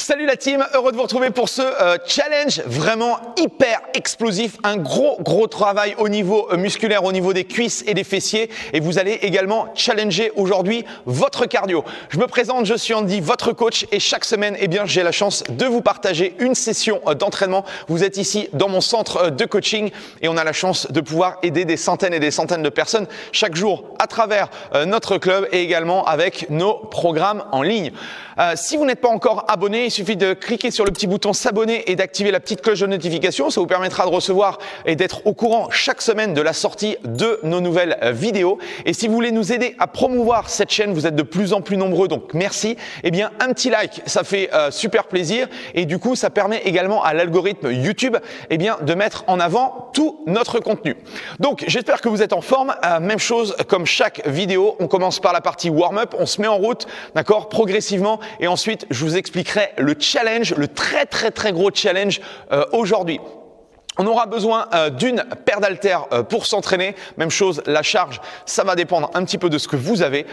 Salut la team, heureux de vous retrouver pour ce challenge vraiment hyper explosif, un gros travail au niveau musculaire, au niveau des cuisses et des fessiers, et vous allez également challenger aujourd'hui votre cardio. Je me présente, je suis Andy, votre coach, et chaque semaine, j'ai la chance de vous partager une session d'entraînement. Vous êtes ici dans mon centre de coaching et on a la chance de pouvoir aider des centaines et des centaines de personnes chaque jour à travers notre club et également avec nos programmes en ligne. Si vous n'êtes pas encore abonné, il suffit de cliquer sur le petit bouton s'abonner et d'activer la petite cloche de notification. Ça vous permettra de recevoir et d'être au courant chaque semaine de la sortie de nos nouvelles vidéos. Et si vous voulez nous aider à promouvoir cette chaîne, vous êtes de plus en plus nombreux, donc merci. Un petit like, ça fait super plaisir et du coup, ça permet également à l'algorithme YouTube de mettre en avant tout notre contenu. Donc, j'espère que vous êtes en forme. Même chose comme chaque vidéo, on commence par la partie warm-up, on se met en route, d'accord, progressivement. Et ensuite, je vous expliquerai le challenge, le très gros challenge aujourd'hui. On aura besoin d'une paire d'haltères pour s'entraîner. Même chose, la charge, ça va dépendre un petit peu de ce que vous avez.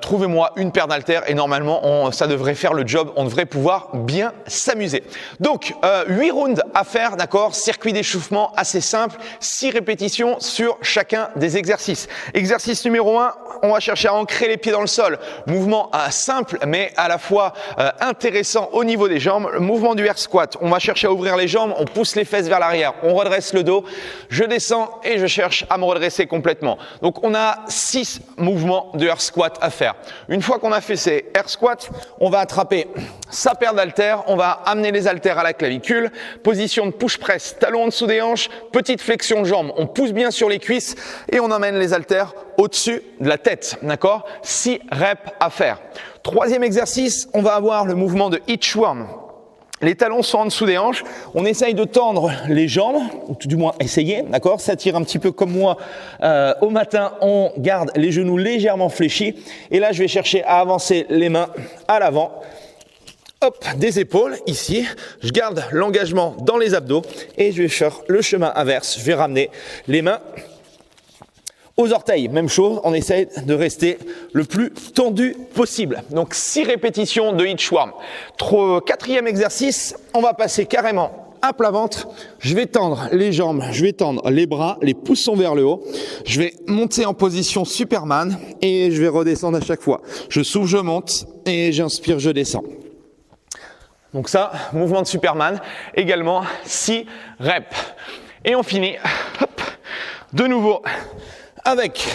Trouvez-moi une paire d'haltères et normalement, ça devrait faire le job. On devrait pouvoir bien s'amuser. Donc, 8 rounds à faire, d'accord? Circuit d'échauffement assez simple. 6 répétitions sur chacun des exercices. Exercice numéro 1, on va chercher à ancrer les pieds dans le sol. Mouvement simple, mais à la fois intéressant au niveau des jambes. Le mouvement du air squat, on va chercher à ouvrir les jambes, on pousse les fesses vers l'arrière. On redresse le dos, je descends et je cherche à me redresser complètement. Donc, on a 6 mouvements de air squat à faire. Une fois qu'on a fait ces air squats, on va attraper sa paire d'haltères, on va amener les haltères à la clavicule, position de push press, talon en dessous des hanches, petite flexion de jambes, on pousse bien sur les cuisses et on emmène les haltères au-dessus de la tête, d'accord? 6 reps à faire. Troisième exercice, on va avoir le mouvement de hitchworm. Les talons sont en dessous des hanches. On essaye de tendre les jambes, ou tout du moins essayer, d'accord? S'attire un petit peu comme moi. Au matin, on garde les genoux légèrement fléchis. Et là, je vais chercher à avancer les mains à l'avant. Hop, des épaules ici. Je garde l'engagement dans les abdos et je vais faire le chemin inverse. Je vais ramener les mains aux orteils, même chose, on essaye de rester le plus tendu possible. Donc 6 répétitions de hitchworm. Quatrième exercice, on va passer carrément à plat ventre. Je vais tendre les jambes, je vais tendre les bras, les pouces sont vers le haut. Je vais monter en position Superman et je vais redescendre à chaque fois. Je souffle, je monte et j'inspire, je descends. Donc ça, mouvement de Superman, également 6 reps. Et on finit, hop, de nouveau avec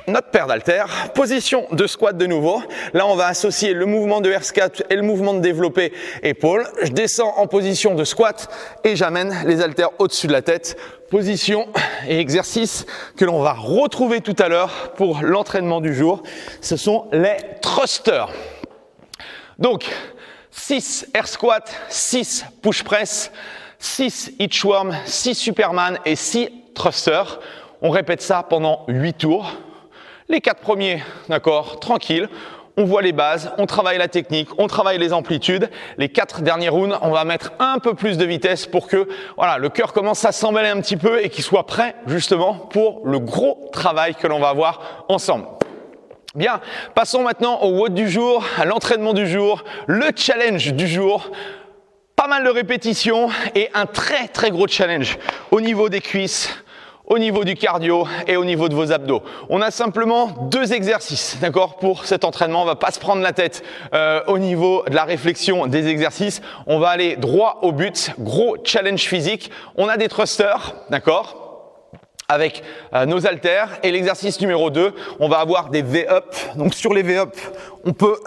notre paire d'haltères, position de squat de nouveau. Là, on va associer le mouvement de air squat et le mouvement de développé épaule. Je descends en position de squat et j'amène les haltères au-dessus de la tête. Position et exercice que l'on va retrouver tout à l'heure pour l'entraînement du jour. Ce sont les thrusters. Donc, 6 air squat, 6 push press, 6 hitchworm, 6 Superman et 6 thrusters. On répète ça pendant 8 tours. Les 4 premiers, d'accord, tranquille. On voit les bases, on travaille la technique, on travaille les amplitudes. Les 4 derniers rounds, on va mettre un peu plus de vitesse pour que le cœur commence à s'emballer un petit peu et qu'il soit prêt justement pour le gros travail que l'on va avoir ensemble. Bien, passons maintenant au WOD du jour, à l'entraînement du jour, le challenge du jour. Pas mal de répétitions et un très gros challenge au niveau des cuisses, au niveau du cardio et au niveau de vos abdos. On a simplement 2 exercices, d'accord, pour cet entraînement. On va pas se prendre la tête au niveau de la réflexion des exercices. On va aller droit au but, gros challenge physique. On a des thrusters, d'accord, avec nos haltères. Et l'exercice numéro 2, on va avoir des V-up. Donc sur les V-up, on peut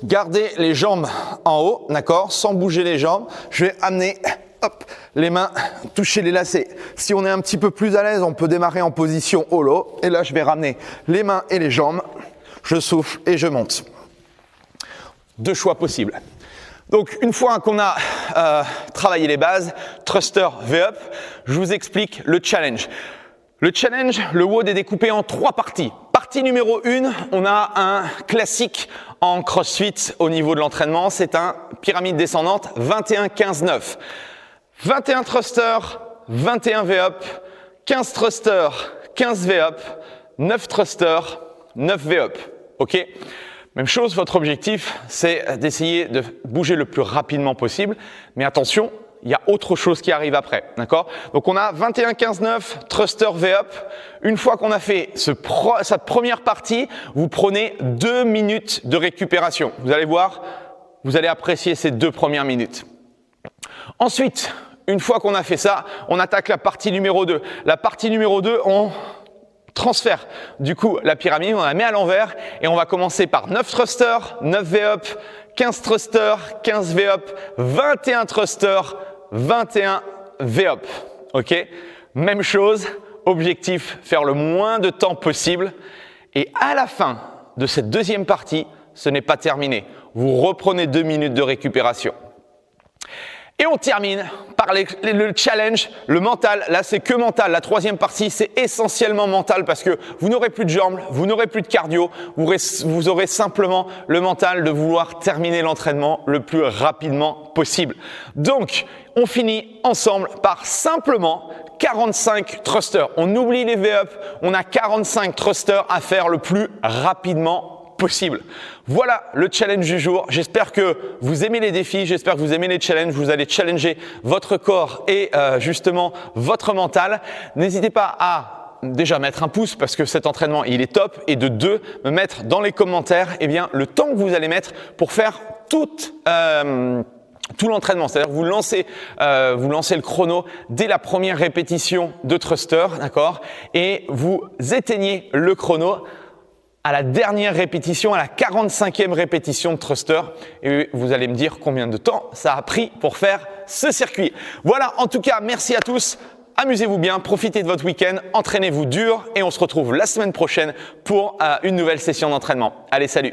garder les jambes en haut, d'accord, sans bouger les jambes. Je vais amener, hop, les mains, toucher les lacets. Si on est un petit peu plus à l'aise, on peut démarrer en position holo. Et là, je vais ramener les mains et les jambes. Je souffle et je monte. 2 choix possibles. Donc, une fois qu'on a travaillé les bases, thruster, V-up, je vous explique le challenge. Le challenge, le WOD est découpé en 3 parties. Partie numéro 1, on a un classique en CrossFit au niveau de l'entraînement. C'est un pyramide descendante 21-15-9. 21 thrusters, 21 V-up, 15 thrusters, 15 V-up, 9 thrusters, 9 V-up. Ok ? Même chose, votre objectif, c'est d'essayer de bouger le plus rapidement possible. Mais attention, il y a autre chose qui arrive après, d'accord? Donc on a 21-15-9, thruster V-up. Une fois qu'on a fait cette première partie, vous prenez 2 minutes de récupération. Vous allez voir, vous allez apprécier ces 2 premières minutes. Ensuite, une fois qu'on a fait ça, on attaque la partie numéro 2. La partie numéro 2, on transfère du coup la pyramide, on la met à l'envers et on va commencer par 9 thrusters, 9 V-up, 15 thrusters, 15 V-up, 21 thrusters, 21 V-up. Ok? Même chose, objectif, faire le moins de temps possible. Et à la fin de cette deuxième partie, ce n'est pas terminé. Vous reprenez 2 minutes de récupération. Et on termine par le challenge, le mental. Là, c'est que mental. La troisième partie, c'est essentiellement mental parce que vous n'aurez plus de jambes, vous n'aurez plus de cardio, vous aurez simplement le mental de vouloir terminer l'entraînement le plus rapidement possible. Donc, on finit ensemble par simplement 45 thrusters. On oublie les V-up, on a 45 thrusters à faire le plus rapidement possible. Voilà le challenge du jour. J'espère que vous aimez les défis, j'espère que vous aimez les challenges. Vous allez challenger votre corps et justement votre mental. N'hésitez pas à déjà mettre un pouce parce que cet entraînement il est top et de 2 me mettre dans les commentaires le temps que vous allez mettre pour faire tout l'entraînement, c'est-à-dire vous lancez le chrono dès la première répétition de thruster, d'accord, et vous éteignez le chrono à la dernière répétition, à la 45e répétition de thruster, et vous allez me dire combien de temps ça a pris pour faire ce circuit. Voilà, en tout cas, merci à tous. Amusez-vous bien, profitez de votre week-end, entraînez-vous dur et on se retrouve la semaine prochaine pour une nouvelle session d'entraînement. Allez, salut!